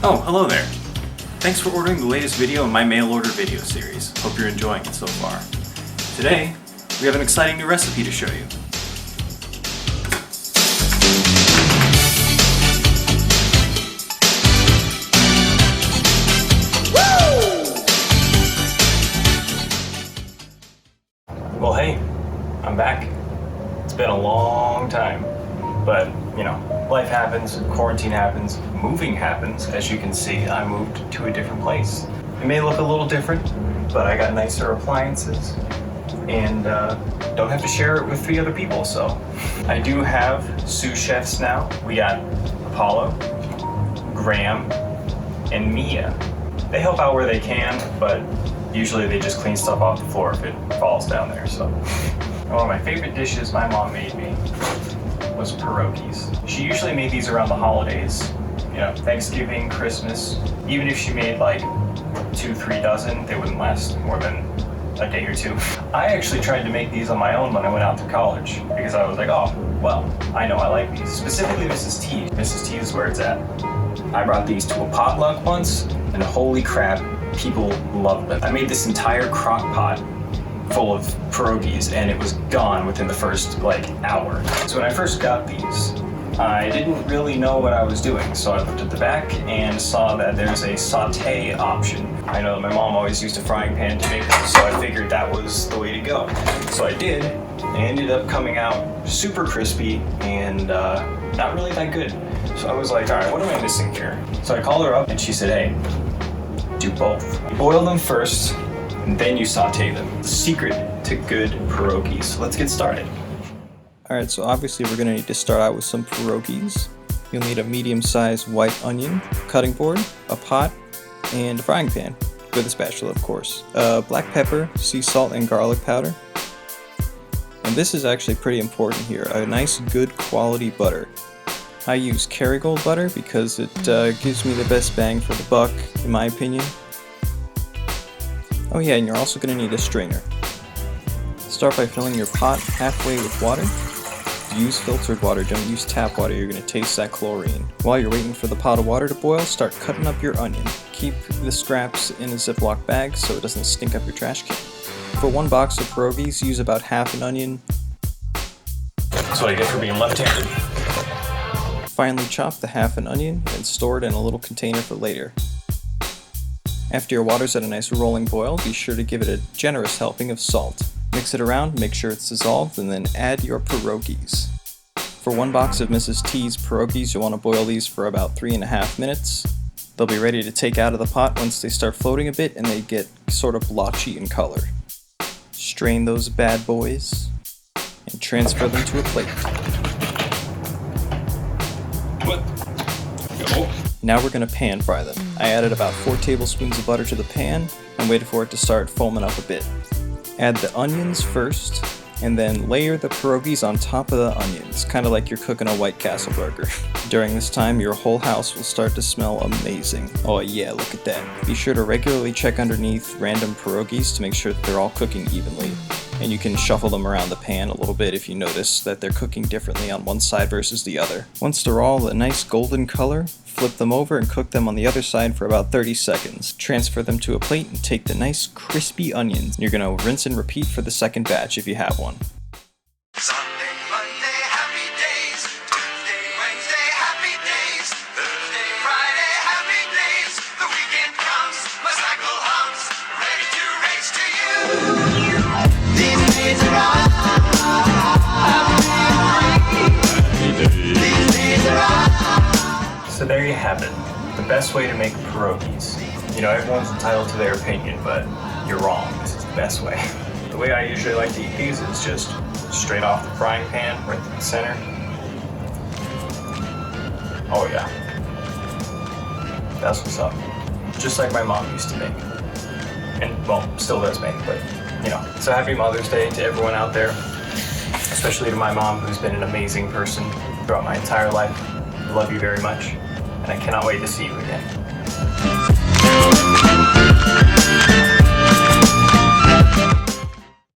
Oh, hello there. Thanks for ordering the latest video in my mail order video series. Hope you're enjoying it so far. Today, we have an exciting new recipe to show you. Well, hey, I'm back. It's been a long time, but you know, life happens, quarantine happens, moving happens. As you can see, I moved to a different place. It may look a little different, but I got nicer appliances and don't have to share it with 3 other people, so. I do have sous chefs now. We got Apollo, Graham, and Mia. They help out where they can, but usually they just clean stuff off the floor if it falls down there, so. One of my favorite dishes my mom made me was pierogis. She usually made these around the holidays, you know, Thanksgiving, Christmas. Even if she made like 2-3 dozen, they wouldn't last more than a day or 2. I actually tried to make these on my own when I went out to college because I was like, oh, well, I know I like these. Specifically Mrs. T. Mrs. T is where it's at. I brought these to a potluck once, and holy crap, people loved them. I made this entire crock pot full of pierogis, and it was gone within the first hour. So when I first got these, I didn't really know what I was doing, so I looked at the back and saw that there's a saute option. I know that my mom always used a frying pan to make them, so I figured that was the way to go. So I did, and it ended up coming out super crispy and not really that good. So I was like, all right, what am I missing here? So I called her up and she said, hey, do both. You boil them first, and then you saute them. The secret to good pierogis. So let's get started. Alright, so obviously we're going to need to start out with some pierogis. You'll need a medium-sized white onion, cutting board, a pot, and a frying pan, with a spatula of course. Black pepper, sea salt, and garlic powder. And this is actually pretty important here, a nice good quality butter. I use Kerrygold butter because it gives me the best bang for the buck, in my opinion. Oh yeah, and you're also going to need a strainer. Start by filling your pot halfway with water. Use filtered water, don't use tap water, you're going to taste that chlorine. While you're waiting for the pot of water to boil, start cutting up your onion. Keep the scraps in a Ziploc bag so it doesn't stink up your trash can. For 1 box of pierogis, use about half an onion. That's what I get for being left-handed. Finally chop the half an onion and store it in a little container for later. After your water's at a nice rolling boil, be sure to give it a generous helping of salt. Mix it around, make sure it's dissolved, and then add your pierogis. For 1 box of Mrs. T's pierogis, you'll want to boil these for about 3.5 minutes. They'll be ready to take out of the pot once they start floating a bit and they get sort of blotchy in color. Strain those bad boys and transfer them to a plate. Now we're going to pan fry them. I added about 4 tablespoons of butter to the pan and waited for it to start foaming up a bit. Add the onions first, and then layer the pierogis on top of the onions, kind of like you're cooking a White Castle burger. During this time, your whole house will start to smell amazing. Oh yeah, look at that. Be sure to regularly check underneath random pierogis to make sure that they're all cooking evenly. And you can shuffle them around the pan a little bit if you notice that they're cooking differently on one side versus the other. Once they're all a nice golden color, flip them over and cook them on the other side for about 30 seconds. Transfer them to a plate and take the nice crispy onions. You're going to rinse and repeat for the second batch if you have one. Sunday, Monday, happy days. Tuesday, Wednesday, happy days. Thursday, Friday, happy days. The weekend comes, my cycle hums, ready to race to you. These days are These days are So there you have it. The best way to make pierogis. You know, everyone's entitled to their opinion, but you're wrong. This is the best way. The way I usually like to eat these is just straight off the frying pan, right to the center. Oh yeah. That's what's up. Just like my mom used to make. And, well, still does make, but, you know. So happy Mother's Day to everyone out there. Especially to my mom, who's been an amazing person throughout my entire life. I love you very much, and I cannot wait to see you again.